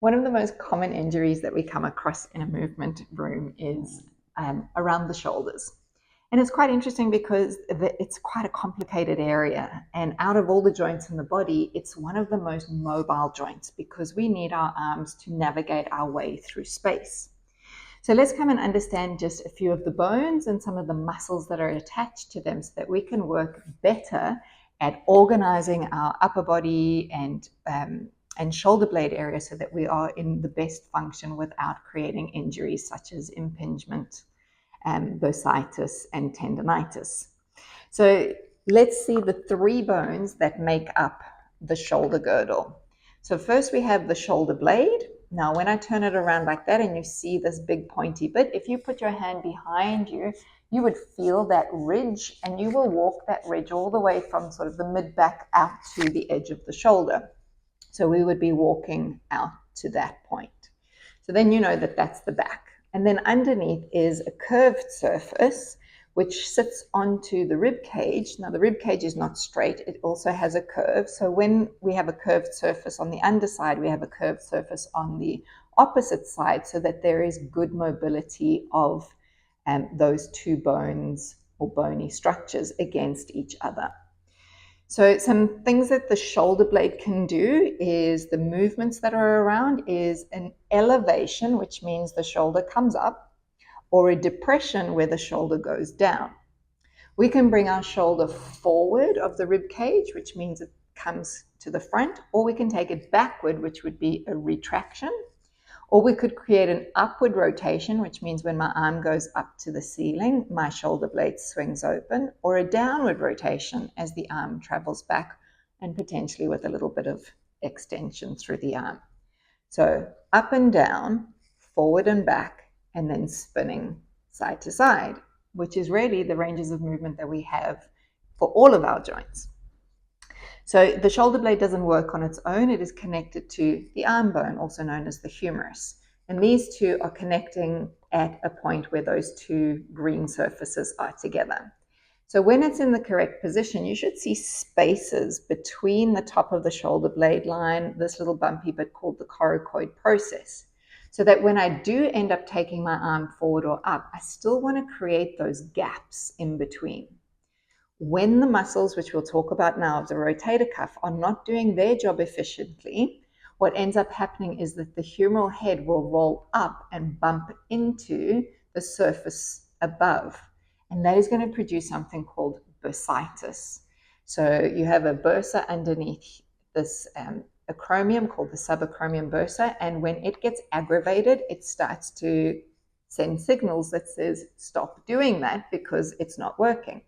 One of the most common injuries that we come across in a movement room is around the shoulders. And it's quite interesting because it's quite a complicated area. And out of all the joints in the body, it's one of the most mobile joints because we need our arms to navigate our way through space. So let's come and understand just a few of the bones and some of the muscles that are attached to them so that we can work better at organizing our upper body and shoulder blade area so that we are in the best function without creating injuries such as impingement, bursitis, and tendonitis. So let's see the three bones that make up the shoulder girdle. So first we have the shoulder blade. Now when I turn it around like that and you see this big pointy bit, if you put your hand behind you, you would feel that ridge and you will walk that ridge all the way from sort of the mid-back out to the edge of the shoulder. So we would be walking out to that point. So then you know that that's the back. And then underneath is a curved surface which sits onto the rib cage. Now the rib cage is not straight, it also has a curve. So when we have a curved surface on the underside, we have a curved surface on the opposite side so that there is good mobility of those two bones or bony structures against each other. So some things that the shoulder blade can do is the movements that are around is an elevation, which means the shoulder comes up, or a depression where the shoulder goes down. We can bring our shoulder forward of the rib cage, which means it comes to the front, or we can take it backward, which would be a retraction. Or we could create an upward rotation, which means when my arm goes up to the ceiling, my shoulder blade swings open, or a downward rotation as the arm travels back and potentially with a little bit of extension through the arm. So up and down, forward and back, and then spinning side to side, which is really the ranges of movement that we have for all of our joints. So the shoulder blade doesn't work on its own. It is connected to the arm bone, also known as the humerus. And these two are connecting at a point where those two green surfaces are together. So when it's in the correct position, you should see spaces between the top of the shoulder blade line, this little bumpy bit called the coracoid process. So that when I do end up taking my arm forward or up, I still want to create those gaps in between. When the muscles, which we'll talk about now, of the rotator cuff are not doing their job efficiently, what ends up happening is that the humeral head will roll up and bump into the surface above. And that is going to produce something called bursitis. So you have a bursa underneath this acromion called the subacromion bursa. And when it gets aggravated, it starts to send signals that says, stop doing that because it's not working.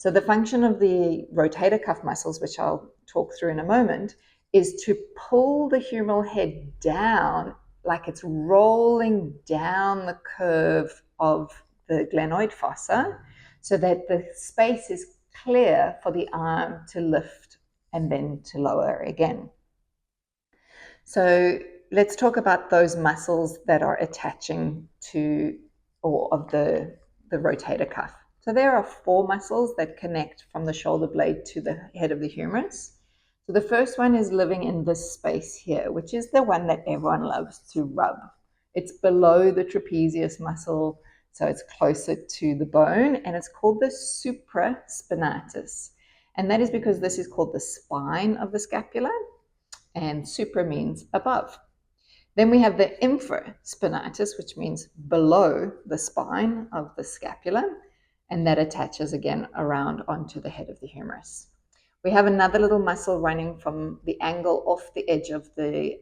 So the function of the rotator cuff muscles, which I'll talk through in a moment, is to pull the humeral head down like it's rolling down the curve of the glenoid fossa so that the space is clear for the arm to lift and then to lower again. So let's talk about those muscles that are attaching to or of the rotator cuff. So there are four muscles that connect from the shoulder blade to the head of the humerus. So the first one is living in this space here, which is the one that everyone loves to rub. It's below the trapezius muscle, so it's closer to the bone, and it's called the supraspinatus. And that is because this is called the spine of the scapula, and supra means above. Then we have the infraspinatus, which means below the spine of the scapula, and that attaches again around onto the head of the humerus. We have another little muscle running from the angle off the edge of the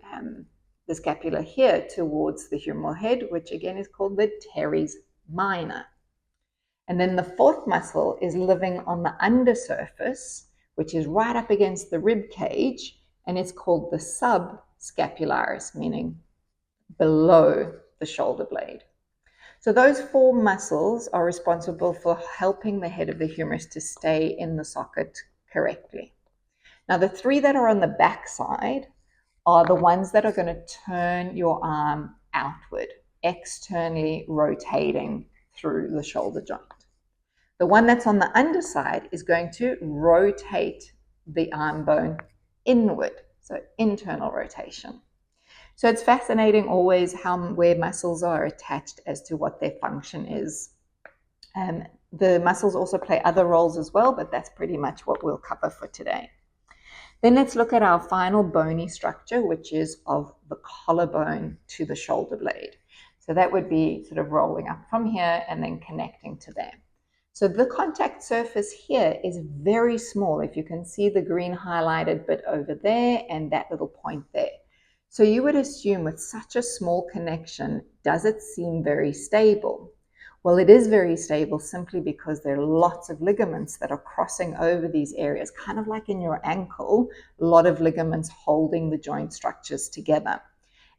scapula here towards the humeral head, which again is called the teres minor. And then the fourth muscle is living on the undersurface, which is right up against the rib cage, and it's called the subscapularis, meaning below the shoulder blade. So those four muscles are responsible for helping the head of the humerus to stay in the socket correctly. Now the three that are on the back side are the ones that are going to turn your arm outward, externally rotating through the shoulder joint. The one that's on the underside is going to rotate the arm bone inward, so internal rotation. So it's fascinating always where muscles are attached as to what their function is. The muscles also play other roles as well, but that's pretty much what we'll cover for today. Then let's look at our final bony structure, which is of the collarbone to the shoulder blade. So that would be sort of rolling up from here and then connecting to there. So the contact surface here is very small. If you can see the green highlighted bit over there and that little point there. So you would assume with such a small connection, does it seem very stable? Well, it is very stable simply because there are lots of ligaments that are crossing over these areas, kind of like in your ankle, a lot of ligaments holding the joint structures together.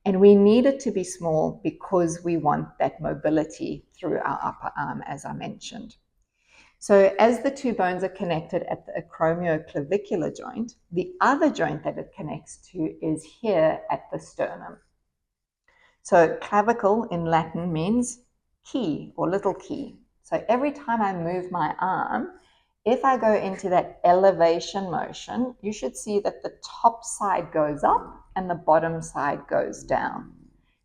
And we need it to be small because we want that mobility through our upper arm, as I mentioned. So as the two bones are connected at the acromioclavicular joint, the other joint that it connects to is here at the sternum. So clavicle in Latin means key or little key. So every time I move my arm, if I go into that elevation motion, you should see that the top side goes up and the bottom side goes down.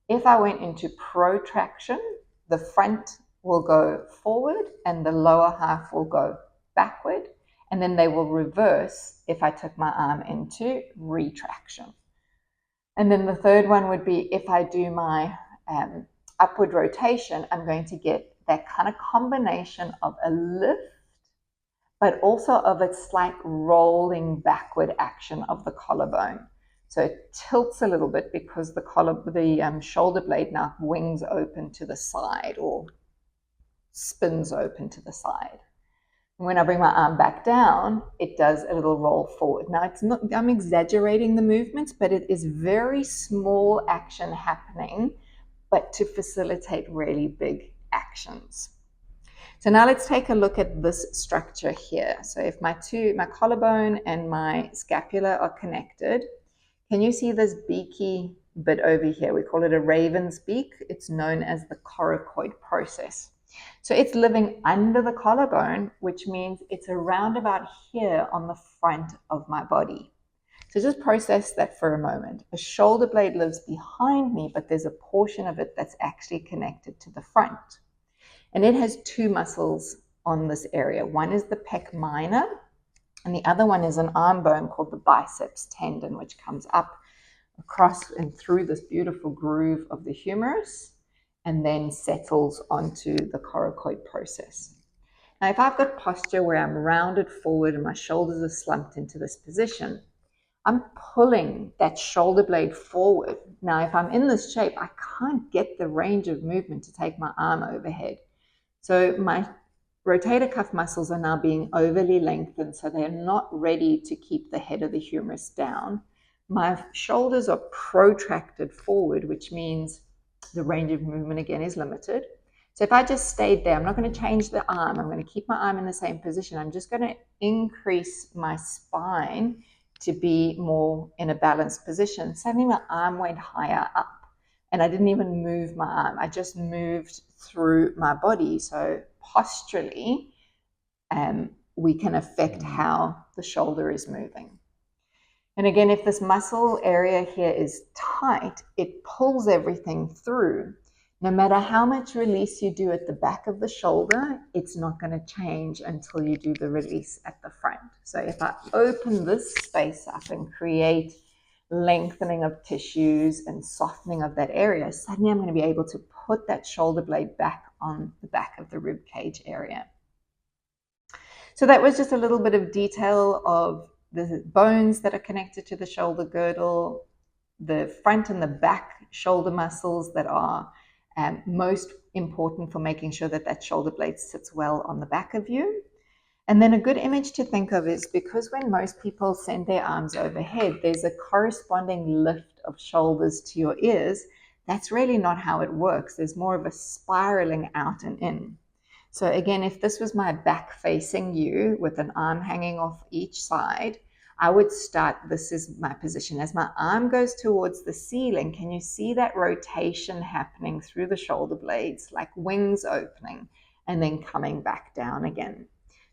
If I went into protraction, the front will go forward and the lower half will go backward, and then they will reverse if I took my arm into retraction. And then the third one would be if I do my upward rotation, I'm going to get that kind of combination of a lift, but also of a slight rolling backward action of the collarbone. So it tilts a little bit because the shoulder blade now wings open to the side or spins open to the side. And when I bring my arm back down, it does a little roll forward. Now it's not, I'm exaggerating the movements, but it is very small action happening, but to facilitate really big actions. So now let's take a look at this structure here. So if my collarbone and my scapula are connected, can you see this beaky bit over here? We call it a raven's beak. It's known as the coracoid process. So it's living under the collarbone, which means it's around about here on the front of my body. So just process that for a moment. A shoulder blade lives behind me, but there's a portion of it that's actually connected to the front. And it has two muscles on this area. One is the pec minor, and the other one is an arm bone called the biceps tendon, which comes up across and through this beautiful groove of the humerus and then settles onto the coracoid process. Now, if I've got posture where I'm rounded forward and my shoulders are slumped into this position, I'm pulling that shoulder blade forward. Now, if I'm in this shape, I can't get the range of movement to take my arm overhead. So my rotator cuff muscles are now being overly lengthened, so they're not ready to keep the head of the humerus down. My shoulders are protracted forward, which means the range of movement again is limited. So if I just stayed there, I'm not going to change the arm. I'm going to keep my arm in the same position. I'm just going to increase my spine to be more in a balanced position. Suddenly my arm went higher up and I didn't even move my arm. I just moved through my body. So posturally, we can affect how the shoulder is moving. And again, if this muscle area here is tight, it pulls everything through. No matter how much release you do at the back of the shoulder, it's not going to change until you do the release at the front. So if I open this space up and create lengthening of tissues and softening of that area, suddenly I'm going to be able to put that shoulder blade back on the back of the rib cage area. So that was just a little bit of detail of the bones that are connected to the shoulder girdle, the front and the back shoulder muscles that are most important for making sure that that shoulder blade sits well on the back of you. And then a good image to think of is because when most people send their arms overhead, there's a corresponding lift of shoulders to your ears. That's really not how it works. There's more of a spiraling out and in. So again, if this was my back facing you with an arm hanging off each side, I would start, this is my position. As my arm goes towards the ceiling, can you see that rotation happening through the shoulder blades, like wings opening and then coming back down again?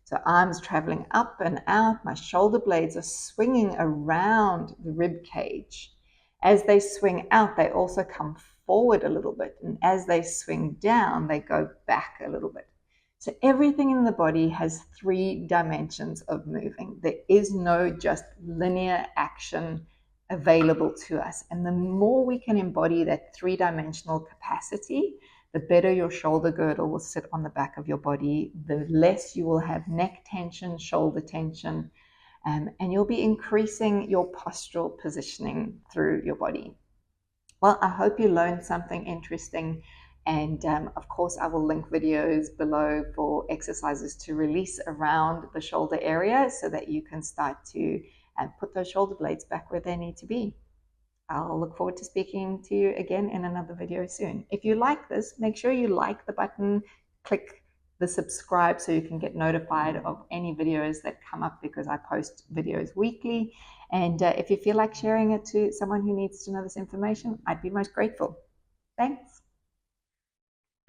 So arms traveling up and out, my shoulder blades are swinging around the rib cage. As they swing out, they also come forward a little bit. And as they swing down, they go back a little bit. So everything in the body has 3 dimensions of moving. There is no just linear action available to us. And the more we can embody that 3-dimensional capacity, the better your shoulder girdle will sit on the back of your body, the less you will have neck tension, shoulder tension, and you'll be increasing your postural positioning through your body. Well, I hope you learned something interesting. And of course, I will link videos below for exercises to release around the shoulder area so that you can start to put those shoulder blades back where they need to be. I'll look forward to speaking to you again in another video soon. If you like this, make sure you like the button, click the subscribe so you can get notified of any videos that come up, because I post videos weekly. And if you feel like sharing it to someone who needs to know this information, I'd be most grateful. Thanks.